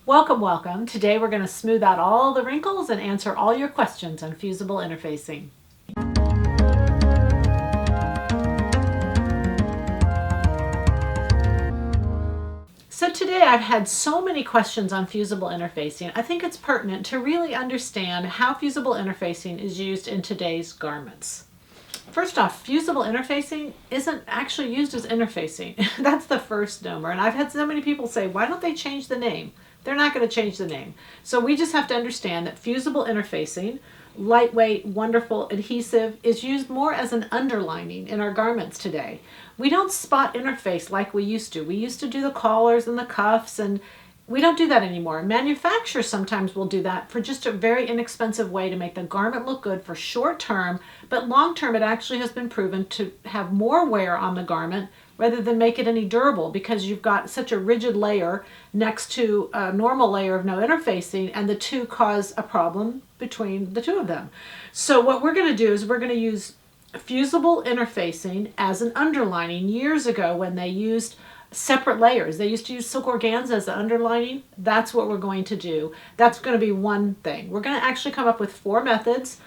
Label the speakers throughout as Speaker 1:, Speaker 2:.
Speaker 1: Welcome, welcome. Today we're going to smooth out all the wrinkles and answer all your questions on fusible interfacing. So today I've had so many questions on fusible interfacing. I think it's pertinent to really understand how fusible interfacing is used in today's garments. First off, fusible interfacing isn't actually used as interfacing. That's the first number. And I've had so many people say, why don't they change the name? They're not going to change the name. So we just have to understand that fusible interfacing, lightweight, wonderful adhesive, is used more as an underlining in our garments today. We don't spot interface like we used to. We used to do the collars and the cuffs, and we don't do that anymore. Manufacturers sometimes will do that for just a very inexpensive way to make the garment look good for short term, but long term it actually has been proven to have more wear on the garment rather than make it any durable, because you've got such a rigid layer next to a normal layer of no interfacing, and the two cause a problem between the two of them. So what we're going to do is we're going to use fusible interfacing as an underlining. Years ago when they used separate layers, they used to use silk organza as the underlining. That's what we're going to do. That's going to be one thing. We're going to actually come up with four reasons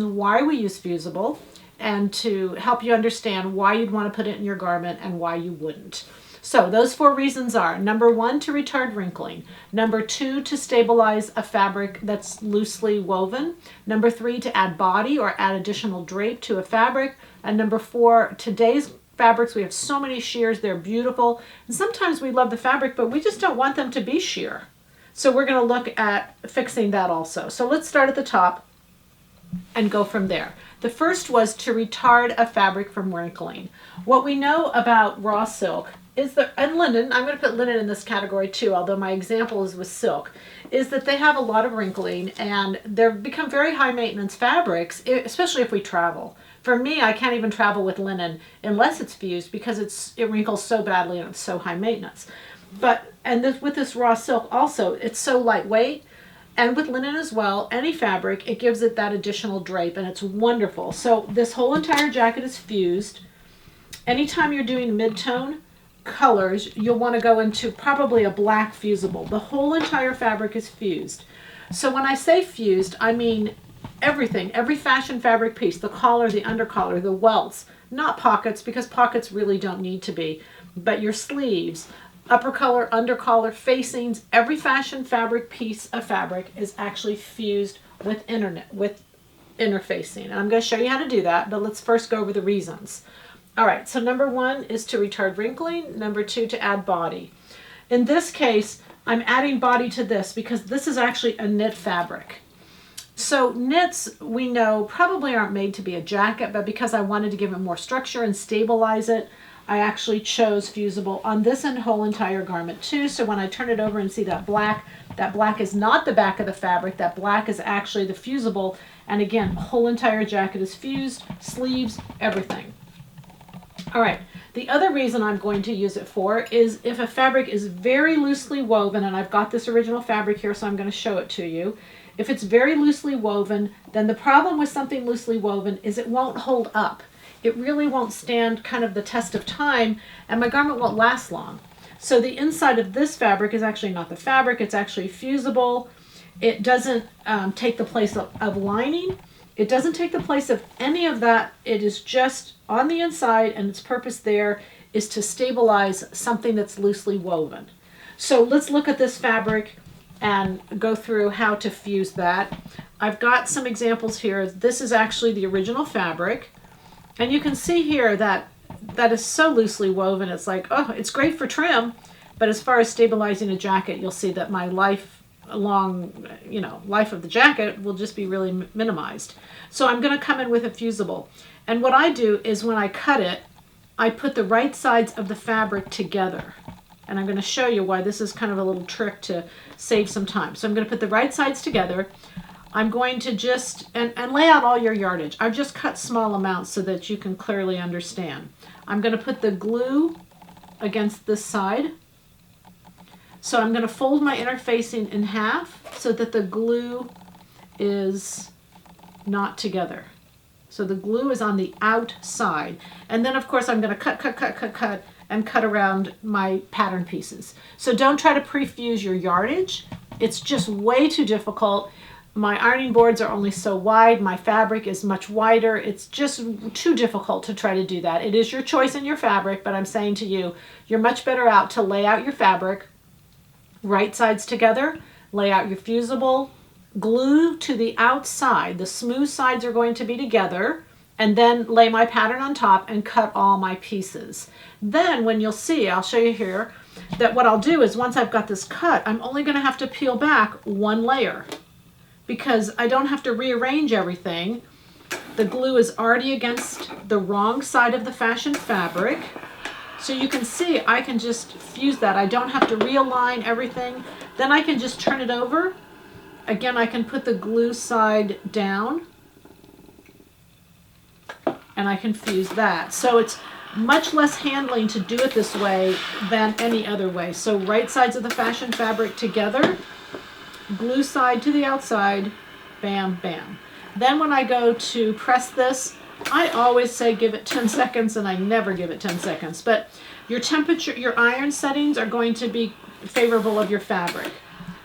Speaker 1: why we use fusible, and to help you understand why you'd want to put it in your garment and why you wouldn't. So those four reasons are: number one, to retard wrinkling; number two, to stabilize a fabric that's loosely woven; number three, to add body or add additional drape to a fabric; and number four, today's fabrics, we have so many sheers, they're beautiful, and sometimes we love the fabric but we just don't want them to be sheer. So we're going to look at fixing that also. So let's start at the top and go from there. The first was to retard a fabric from wrinkling. What we know about raw silk is that, and linen, I'm going to put linen in this category too, although my example is with silk, is that they have a lot of wrinkling and they've become very high maintenance fabrics, especially if we travel. For me, I can't even travel with linen unless it's fused, because it wrinkles so badly and it's so high maintenance. With this raw silk also, it's so lightweight. And with linen as well, any fabric, it gives it that additional drape, and it's wonderful. So this whole entire jacket is fused. Anytime you're doing mid-tone colors, you'll want to go into probably a black fusible. The whole entire fabric is fused. So when I say fused, I mean everything, every fashion fabric piece, the collar, the undercollar, the welts, not pockets, because pockets really don't need to be, but your sleeves, upper collar, under collar, facings, every fashion fabric piece of fabric is actually fused with interfacing. And I'm going to show you how to do that, but let's first go over the reasons. All right, so number one is to retard wrinkling. Number two, to add body. In this case, I'm adding body to this because this is actually a knit fabric. So knits, we know, probably aren't made to be a jacket, but because I wanted to give it more structure and stabilize it, I actually chose fusible on this whole entire garment too. So when I turn it over and see that black is not the back of the fabric. That black is actually the fusible. And again, the whole entire jacket is fused, sleeves, everything. All right, the other reason I'm going to use it for is if a fabric is very loosely woven, and I've got this original fabric here, so I'm going to show it to you. If it's very loosely woven, then the problem with something loosely woven is it won't hold up. It really won't stand kind of the test of time, and my garment won't last long. So the inside of this fabric is actually not the fabric, it's actually fusible. It doesn't take the place of lining. It doesn't take the place of any of that. It is just on the inside, and its purpose there is to stabilize something that's loosely woven. So let's look at this fabric and go through how to fuse that. I've got some examples here. This is actually the original fabric. And you can see here that is so loosely woven. It's like, oh, it's great for trim, but as far as stabilizing a jacket, you'll see that my life of the jacket will just be really minimized. So I'm going to come in with a fusible. And what I do is when I cut it, I put the right sides of the fabric together. And I'm going to show you why this is kind of a little trick to save some time. So I'm going to put the right sides together. I'm going to just, and lay out all your yardage. I've just cut small amounts so that you can clearly understand. I'm going to put the glue against this side. So I'm going to fold my interfacing in half so that the glue is not together. So the glue is on the outside. And then of course I'm going to cut, and cut around my pattern pieces. So don't try to pre-fuse your yardage. It's just way too difficult. My ironing boards are only so wide. My fabric is much wider. It's just too difficult to try to do that. It is your choice in your fabric, but I'm saying to you, you're much better out to lay out your fabric, right sides together, lay out your fusible, glue to the outside. The smooth sides are going to be together, and then lay my pattern on top and cut all my pieces. Then when you'll see, I'll show you here, that what I'll do is once I've got this cut, I'm only going to have to peel back one layer because I don't have to rearrange everything. The glue is already against the wrong side of the fashion fabric. So you can see I can just fuse that. I don't have to realign everything. Then I can just turn it over. Again, I can put the glue side down and I can fuse that. So it's much less handling to do it this way than any other way. So right sides of the fashion fabric together, glue side to the outside, bam, bam. Then when I go to press this, I always say give it 10 seconds and I never give it 10 seconds. But your temperature, your iron settings are going to be favorable of your fabric.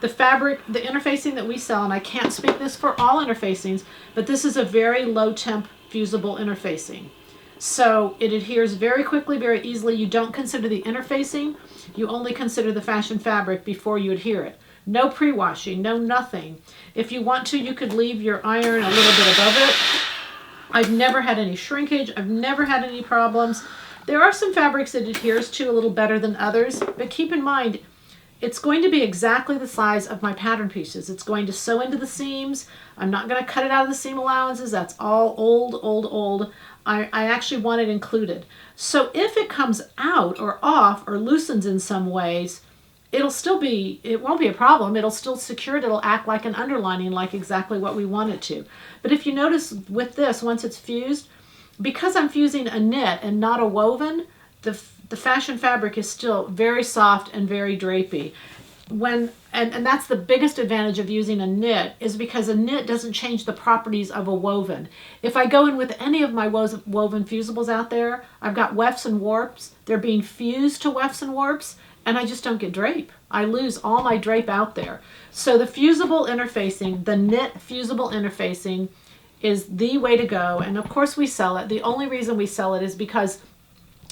Speaker 1: The fabric, the interfacing that we sell, and I can't speak this for all interfacings, but this is a very low temp fusible interfacing. So it adheres very quickly, very easily. You don't consider the interfacing, you only consider the fashion fabric before you adhere it. No pre-washing, no nothing. If you want to, you could leave your iron a little bit above it. I've never had any shrinkage, I've never had any problems. There are some fabrics it adheres to a little better than others, but keep in mind, it's going to be exactly the size of my pattern pieces. It's going to sew into the seams. I'm not going to cut it out of the seam allowances. That's all old. I actually want it included. So if it comes out or off or loosens in some ways, it won't be a problem. It'll still secure it. It'll act like an underlining, like exactly what we want it to. But if you notice with this, once it's fused, because I'm fusing a knit and not a woven, the fashion fabric is still very soft and very drapey. And that's the biggest advantage of using a knit, is because a knit doesn't change the properties of a woven. If I go in with any of my woven fusibles out there, I've got wefts and warps. They're being fused to wefts and warps, and I just don't get drape. I lose all my drape out there. So the fusible interfacing, the knit fusible interfacing, is the way to go. And of course we sell it. The only reason we sell it is because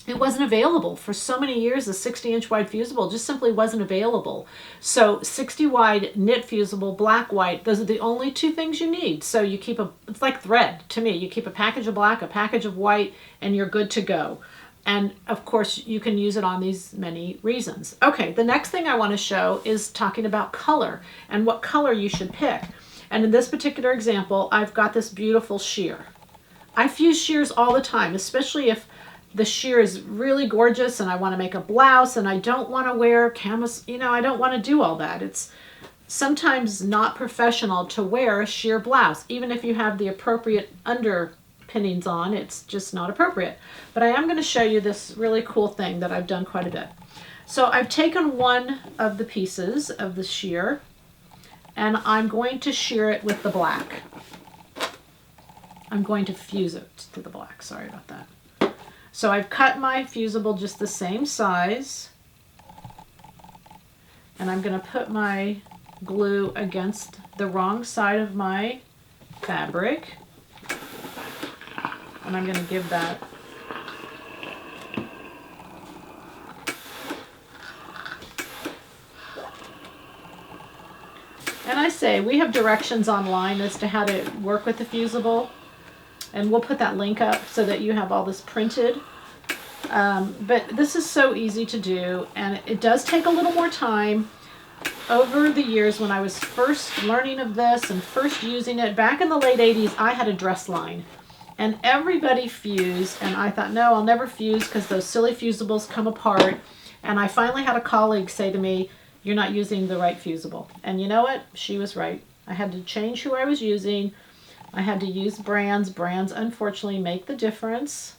Speaker 1: it wasn't available. For so many years, a 60-inch wide fusible just simply wasn't available. So 60 wide knit fusible, black, white, those are the only two things you need. So you keep it's like thread to me. You keep a package of black, a package of white, and you're good to go. And of course, you can use it on these many reasons. Okay, the next thing I want to show is talking about color and what color you should pick. And in this particular example, I've got this beautiful sheer. I fuse sheers all the time, especially if the sheer is really gorgeous and I want to make a blouse and I don't want to wear camas, I don't want to do all that. It's sometimes not professional to wear a sheer blouse. Even if you have the appropriate underpinnings on, it's just not appropriate. But I am going to show you this really cool thing that I've done quite a bit. So I've taken one of the pieces of the sheer and I'm going to shear it with the black. I'm going to fuse it to the black, sorry about that. So I've cut my fusible just the same size, and I'm going to put my glue against the wrong side of my fabric, and I'm going to give that and I say we have directions online as to how to work with the fusible. And we'll put that link up so that you have all this printed. But this is so easy to do, and it does take a little more time. Over the years when I was first learning of this and first using it, back in the late 80s, I had a dress line. And everybody fused, and I thought, no, I'll never fuse because those silly fusibles come apart. And I finally had a colleague say to me, you're not using the right fusible. And you know what? She was right. I had to change who I was using. I had to use brands. Brands, unfortunately, make the difference.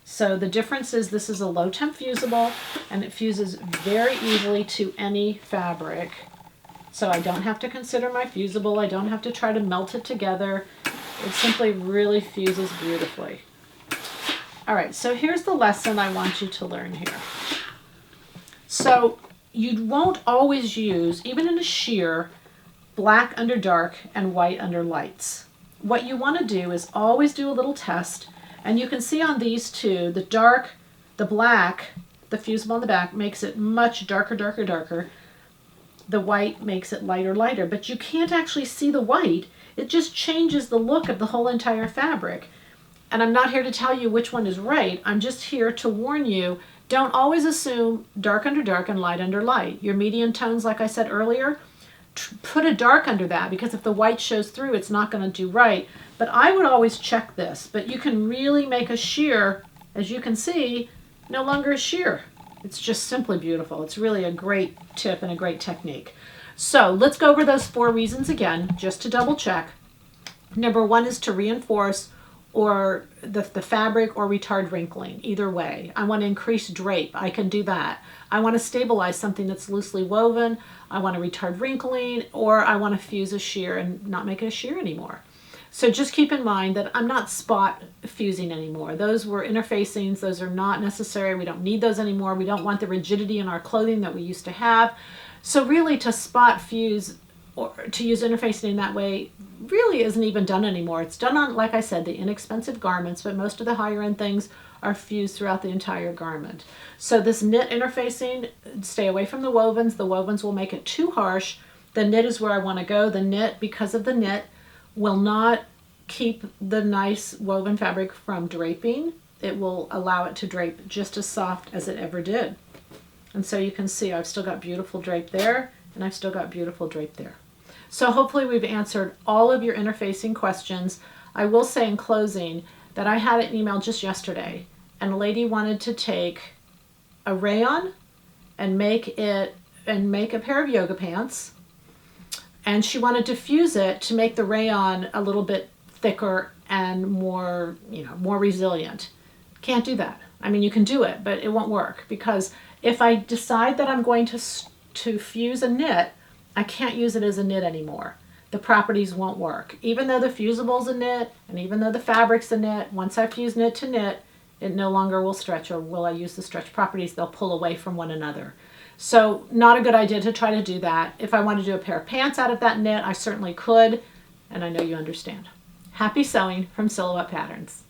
Speaker 1: So the difference is this is a low temp fusible and it fuses very easily to any fabric. So I don't have to consider my fusible. I don't have to try to melt it together. It simply really fuses beautifully. All right, so here's the lesson I want you to learn here. So you won't always use, even in a sheer, black under dark and white under lights. What you want to do is always do a little test, and you can see on these two, the dark, the black, the fusible on the back makes it much darker, darker, darker. The white makes it lighter, lighter, but you can't actually see the white. It just changes the look of the whole entire fabric. And I'm not here to tell you which one is right. I'm just here to warn you, don't always assume dark under dark and light under light. Your medium tones, like I said earlier, put a dark under that, because if the white shows through, it's not going to do right. But I would always check this. But you can really make a sheer, as you can see, no longer a sheer. It's just simply beautiful. It's really a great tip and a great technique. So let's go over those 4 reasons again, just to double check. Number 1 is to reinforce or the fabric or retard wrinkling. Either way, I want to increase drape. I can do that. I want to stabilize something that's loosely woven. I want to retard wrinkling, or I want to fuse a sheer and not make it a sheer anymore. So just keep in mind that I'm not spot fusing anymore. Those were interfacings. Those are not necessary. We don't need those anymore. We don't want the rigidity in our clothing that we used to have. So really, to spot fuse or to use interfacing in that way really isn't even done anymore. It's done on, like I said, the inexpensive garments, but most of the higher end things are fused throughout the entire garment. So this knit interfacing, stay away from the wovens. The wovens will make it too harsh. The knit is where I want to go. The knit, because of the knit, will not keep the nice woven fabric from draping. It will allow it to drape just as soft as it ever did. And so you can see I've still got beautiful drape there, and I've still got beautiful drape there. So hopefully we've answered all of your interfacing questions. I will say in closing that I had an email just yesterday, and a lady wanted to take a rayon and make a pair of yoga pants, and she wanted to fuse it to make the rayon a little bit thicker and more, more resilient. Can't do that. I mean, you can do it, but it won't work, because if I decide that I'm going to fuse a knit, I can't use it as a knit anymore. The properties won't work. Even though the fusible's a knit, and even though the fabric's a knit, once I fuse knit to knit, it no longer will stretch, or will I use the stretch properties, they'll pull away from one another. So not a good idea to try to do that. If I want to do a pair of pants out of that knit, I certainly could, and I know you understand. Happy sewing from Silhouette Patterns.